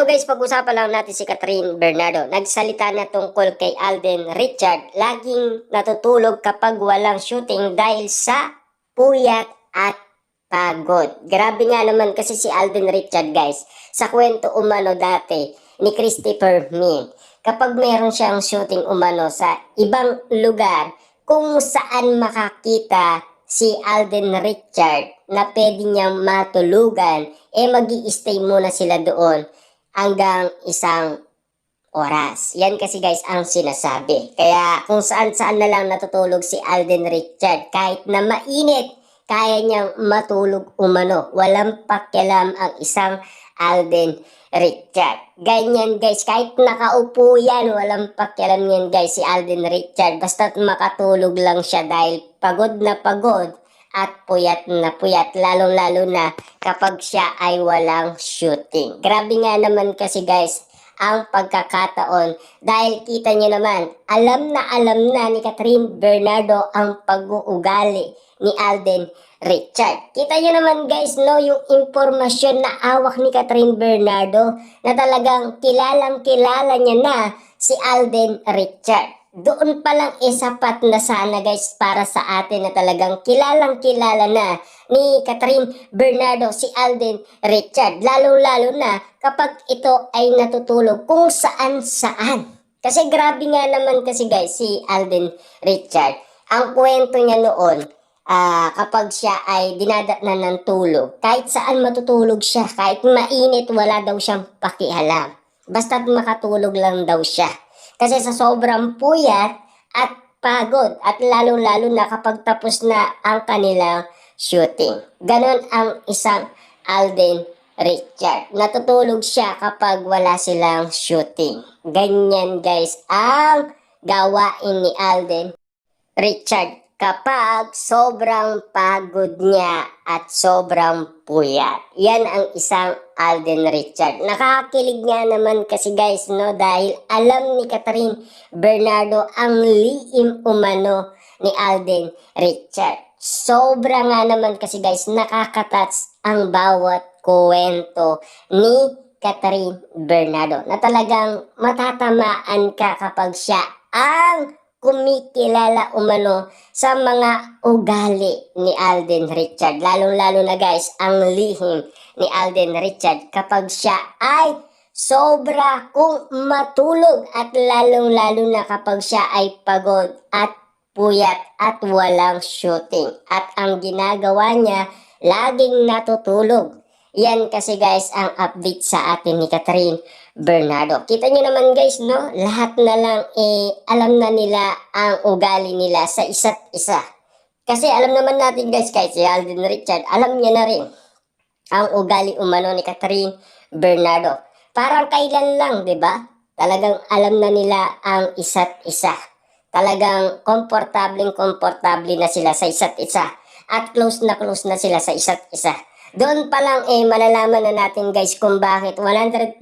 guys, pag-usapan lang natin si Catherine Bernardo. Nagsalita na tungkol kay Alden Richard. Laging natutulog kapag walang shooting dahil sa puyat at pagod. Grabe nga naman kasi si Alden Richard guys. Sa kwento umano dati ni Christopher Min. Kapag meron siyang shooting umano sa ibang lugar, kung saan makakita si Alden Richard na pwede niyang matulugan, magi-stay muna sila doon hanggang isang oras. Yan kasi guys ang sinasabi. Kaya kung saan-saan na lang natutulog si Alden Richard, kahit na mainit, kaya niyang matulog umano. Walang pakialam ang isang Alden Richard. Ganyan guys, kahit nakaupo yan, walang pakialam yan guys si Alden Richard. Basta't makatulog lang siya dahil pagod na pagod at puyat na puyat, lalong-lalo na kapag siya ay walang shooting. Grabe nga naman kasi guys ang pagkakataon dahil kita niyo naman, alam na ni Catherine Bernardo ang pag-uugali ni Alden Richard. Kita niyo naman guys, no, yung impormasyon na awak ni Catherine Bernardo na talagang kilalang kilala niya na si Alden Richard. Doon pa lang sapat na sana guys para sa atin na talagang kilalang kilala na ni Catherine Bernardo si Alden Richard. Lalo-lalo na kapag ito ay natutulog kung saan-saan. Kasi grabe nga naman kasi guys si Alden Richard. Ang kwento niya noon, kapag siya ay dinadatnan ng tulog, kahit saan matutulog siya, kahit mainit wala daw siyang pakialam. Basta't makatulog lang daw siya. Kasi sa sobrang puyat at pagod at lalong-lalo na kapag tapos na ang kanilang shooting. Ganon ang isang Alden Richard. Natutulog siya kapag wala silang shooting. Ganyan guys ang gawain ni Alden Richard kapag sobrang pagod niya at sobrang puyat. Yan ang isang Alden Richard. Nakakilig nga naman kasi guys, no, dahil alam ni Catherine Bernardo ang liim umano ni Alden Richard. Sobra nga naman kasi guys, nakakatats ang bawat kwento ni Catherine Bernardo na talagang matatamaan ka kapag siya ang kumikilala umano sa mga ugali ni Alden Richard. Lalong-lalo na guys, ang lihim ni Alden Richard kapag siya ay sobra kung matulog at lalong-lalo na kapag siya ay pagod at puyat at walang shooting. At ang ginagawa niya, laging natutulog. Yan kasi guys ang update sa atin ni Catherine Bernardo. Kita nyo naman guys, no? Lahat na lang alam na nila ang ugali nila sa isa't isa. Kasi alam naman natin guys, kahit si Alden Richard, alam niya na rin ang ugali umano ni Catherine Bernardo. Parang kailan lang, di ba? Talagang alam na nila ang isa't isa. Talagang komportable na sila sa isa't isa. At close na sila sa isa't isa. Doon pa lang malalaman na natin guys kung bakit 100%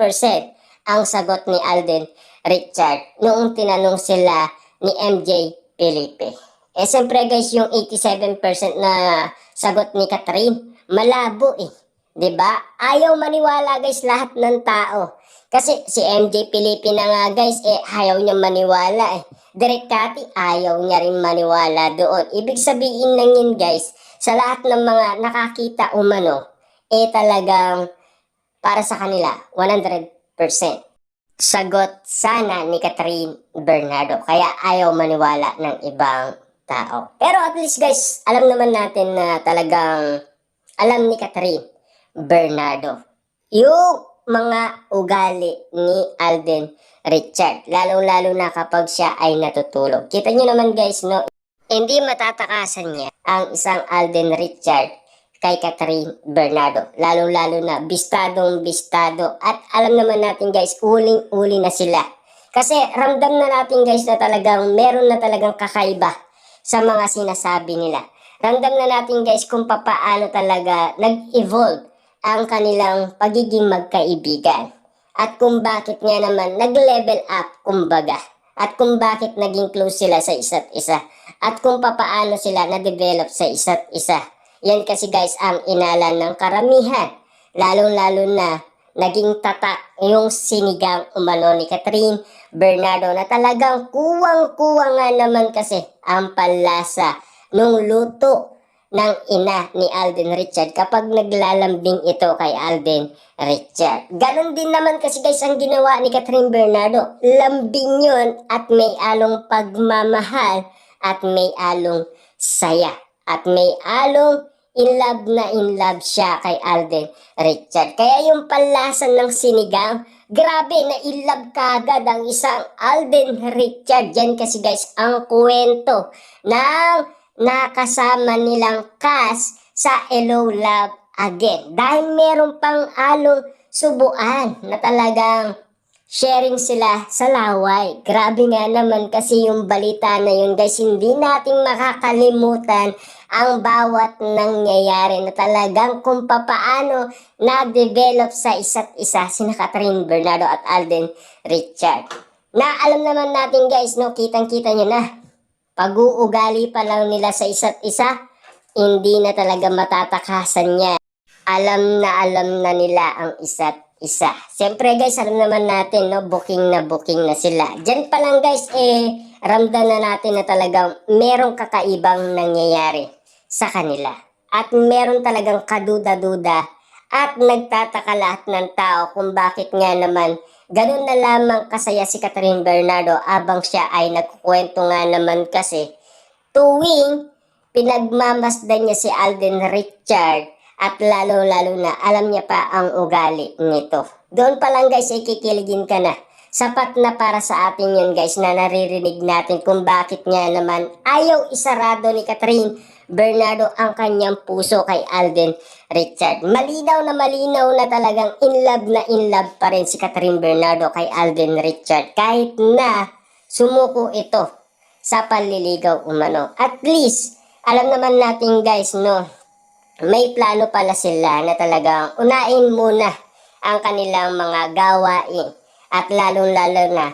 ang sagot ni Alden Richard noong tinanong sila ni MJ Felipe. Siyempre guys, yung 87% na sagot ni Catherine, malabo diba? Ayaw maniwala guys lahat ng tao. Kasi si MJ Felipe na nga guys, ayaw niya maniwala Direk Cathy, ayaw niya rin maniwala doon. Ibig sabihin lang yun guys, sa lahat ng mga nakakita umano, talagang para sa kanila, 100% sagot sana ni Catherine Bernardo. Kaya ayaw maniwala ng ibang tao. Pero at least guys, alam naman natin na talagang alam ni Catherine Bernardo yung mga ugali ni Alden Richard. Lalong-lalo na kapag siya ay natutulog. Kita nyo naman guys, no? Hindi matatakasan niya ang isang Alden Richard kay Catherine Bernardo. Lalong-lalo na bistadong-bistado. At alam naman natin guys, uling-uli na sila. Kasi ramdam na natin guys na talagang meron na talagang kakaiba sa mga sinasabi nila. Ramdam na natin guys kung papaano talaga nag-evolve ang kanilang pagiging magkaibigan. At kung bakit nga naman nag-level up kumbaga. At kung bakit naging close sila sa isa't isa. At kung papaano sila na-develop sa isa't isa. Yan kasi guys ang inalan ng karamihan. Lalong-lalo na naging tatak yung sinigang umano ni Catherine Bernardo na talagang kuwang-kuwa nga naman kasi ang panlasa nung luto ng ina ni Alden Richard kapag naglalambing ito kay Alden Richard. Ganon din naman kasi guys ang ginawa ni Catherine Bernardo. Lambing yun at may along pagmamahal at may along saya at may along in love siya kay Alden Richard. Kaya yung panlasan ng sinigang, grabe na in love kagad ang isang Alden Richard. Yan kasi guys ang kwento ng nakasama nilang cast sa Hello Love Again. Dahil meron pang along subuan na talagang sharing sila sa laway. Grabe nga naman kasi yung balita na yun guys, hindi nating makakalimutan ang bawat nangyayari na talagang kung papaano na-develop sa isa't isa sina Catherine Bernardo at Alden Richard. Na alam naman natin guys, no, kitang-kita nyo na, pag-uugali pa lang nila sa isa't isa, hindi na talaga matatakasan niya. Alam na nila ang isa't isa. Siyempre guys, alam naman natin, no, booking na sila. Diyan pa lang guys, ramdam na natin na talagang merong kakaibang nangyayari sa kanila. At meron talagang kaduda-duda at nagtataka lahat ng tao kung bakit nga naman ganun na lamang kasaya si Catherine Bernardo abang siya ay nagkukwento nga naman kasi tuwing pinagmamasdan niya si Alden Richard at lalo-lalo na alam niya pa ang ugali nito. Doon pa lang guys ay kikiligin ka na. Sapat na para sa atin yun guys na naririnig natin kung bakit nga naman ayaw isarado ni Catherine Bernardo ang kanyang puso kay Alden Richard. Malinaw na talagang in love pa rin si Catherine Bernardo kay Alden Richard kahit na sumuko ito sa panliligaw umano. At least, alam naman natin guys, no, may plano pala sila na talagang unain muna ang kanilang mga gawain at lalong-lalo na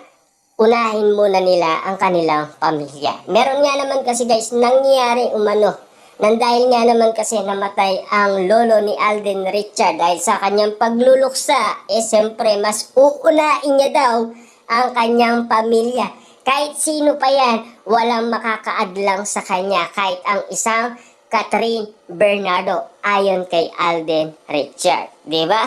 unahin muna nila ang kanilang pamilya. Meron nga naman kasi guys nangyari umano nang dahil nga naman kasi namatay ang lolo ni Alden Richard dahil sa kanyang pagluluksa, siyempre mas uunain niya daw ang kanyang pamilya. Kahit sino pa yan, walang makakaadlang sa kanya kahit ang isang Catherine Bernardo ayon kay Alden Richard. Diba?